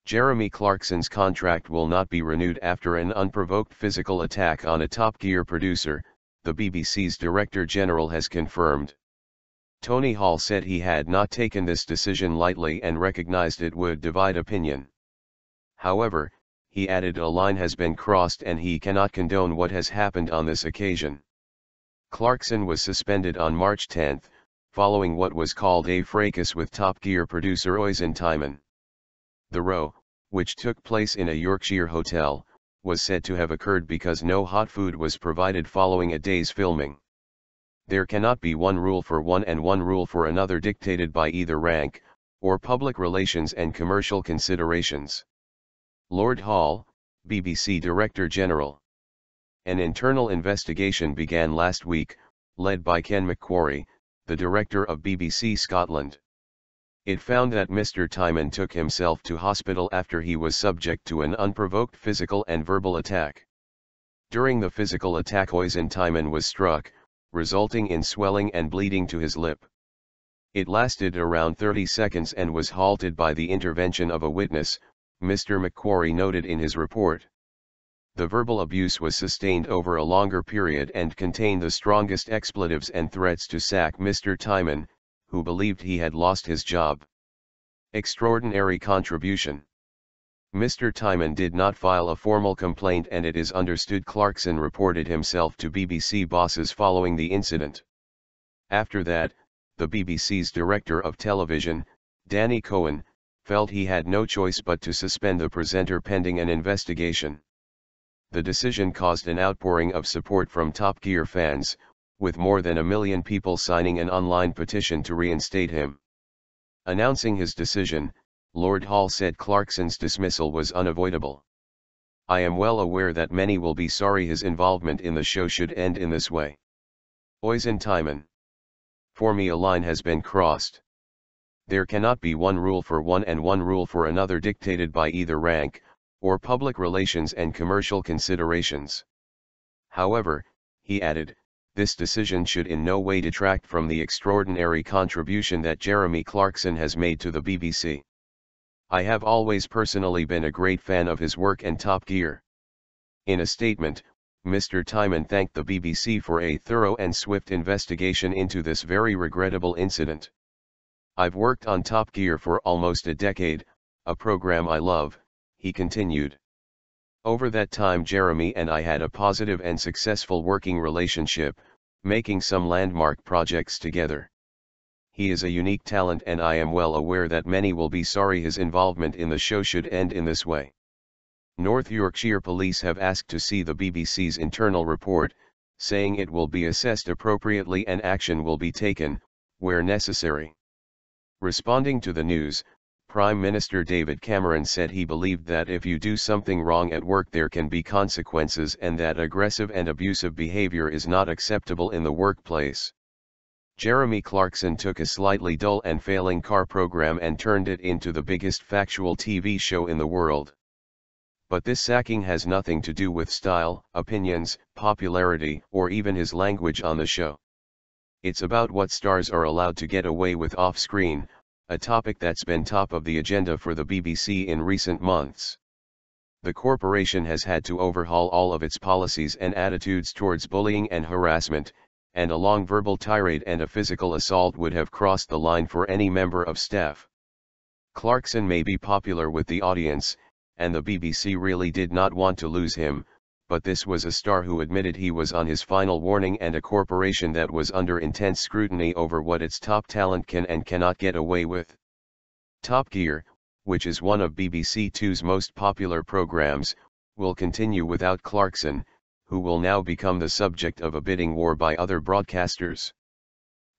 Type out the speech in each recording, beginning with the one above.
Jeremy Clarkson's contract will not be renewed after an unprovoked physical attack on a Top Gear producer, the BBC's Director General has confirmed. Tony Hall said he had not taken this decision lightly and recognized it would divide opinion. However, he added, a line has been crossed and he cannot condone what has happened on this occasion. Clarkson was suspended on March 10, following what was called a fracas with Top Gear producer Oisin Tymon. The row, which took place in a Yorkshire hotel, was said to have occurred because no hot food was provided following a day's filming. There cannot be one rule for one and one rule for another dictated by either rank, or public relations and commercial considerations. Lord Hall, BBC Director General. An internal investigation began last week, led by Ken MacQuarrie, the director of BBC Scotland. It found that Mr. Tymon took himself to hospital after he was subject to an unprovoked physical and verbal attack. During the physical attack, Oisin Tymon was struck, resulting in swelling and bleeding to his lip. It lasted around 30 seconds and was halted by the intervention of a witness, Mr. MacQuarrie noted in his report. The verbal abuse was sustained over a longer period and contained the strongest expletives and threats to sack Mr. Tymon, who believed he had lost his job. Extraordinary contribution. Mr. Tymon did not file a formal complaint, and it is understood Clarkson reported himself to BBC bosses following the incident. After that, the BBC's director of television, Danny Cohen, felt he had no choice but to suspend the presenter pending an investigation. The decision caused an outpouring of support from Top Gear fans, with more than 1 million people signing an online petition to reinstate him. Announcing his decision, Lord Hall said Clarkson's dismissal was unavoidable. I am well aware that many will be sorry his involvement in the show should end in this way. Oisin Tymon. For me, a line has been crossed. There cannot be one rule for one and one rule for another dictated by either rank, or public relations and commercial considerations. However, he added, this decision should in no way detract from the extraordinary contribution that Jeremy Clarkson has made to the BBC. I have always personally been a great fan of his work and Top Gear. In a statement, Mr. Tymon thanked the BBC for a thorough and swift investigation into this very regrettable incident. I've worked on Top Gear for almost a decade, a program I love, he continued. Over that time Jeremy and I had a positive and successful working relationship, making some landmark projects together. He is a unique talent and I am well aware that many will be sorry his involvement in the show should end in this way. North Yorkshire Police have asked to see the BBC's internal report, saying it will be assessed appropriately and action will be taken, where necessary. Responding to the news, Prime Minister David Cameron said he believed that if you do something wrong at work there can be consequences and that aggressive and abusive behavior is not acceptable in the workplace. Jeremy Clarkson took a slightly dull and failing car program and turned it into the biggest factual TV show in the world. But this sacking has nothing to do with style, opinions, popularity, or even his language on the show. It's about what stars are allowed to get away with off-screen, a topic that's been top of the agenda for the BBC in recent months. The corporation has had to overhaul all of its policies and attitudes towards bullying and harassment, and a long verbal tirade and a physical assault would have crossed the line for any member of staff. Clarkson may be popular with the audience, and the BBC really did not want to lose him, but this was a star who admitted he was on his final warning and a corporation that was under intense scrutiny over what its top talent can and cannot get away with. Top Gear, which is one of BBC Two's most popular programs, will continue without Clarkson, who will now become the subject of a bidding war by other broadcasters.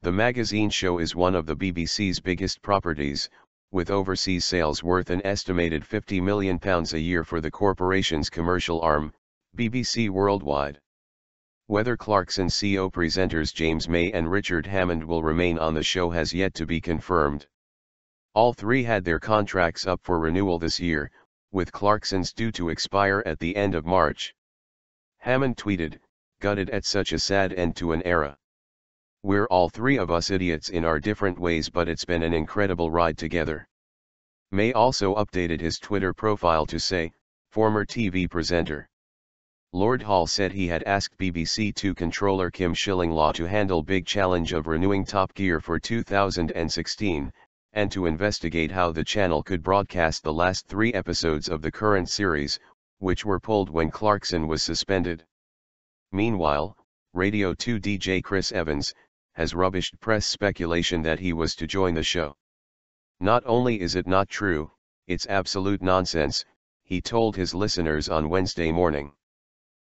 The magazine show is one of the BBC's biggest properties, with overseas sales worth an estimated £50 million a year for the corporation's commercial arm, BBC Worldwide. Whether Clarkson's CO presenters James May and Richard Hammond will remain on the show has yet to be confirmed. All three had their contracts up for renewal this year, with Clarkson's due to expire at the end of March. Hammond tweeted, "Gutted at such a sad end to an era. We're all three of us idiots in our different ways, but it's been an incredible ride together. May also updated his Twitter profile to say, former TV presenter. Lord Hall said he had asked BBC Two controller Kim Shillinglaw to handle big challenge of renewing Top Gear for 2016, and to investigate how the channel could broadcast the last 3 episodes of the current series, which were pulled when Clarkson was suspended. Meanwhile, Radio 2 DJ Chris Evans has rubbished press speculation that he was to join the show. Not only is it not true, it's absolute nonsense, he told his listeners on Wednesday morning.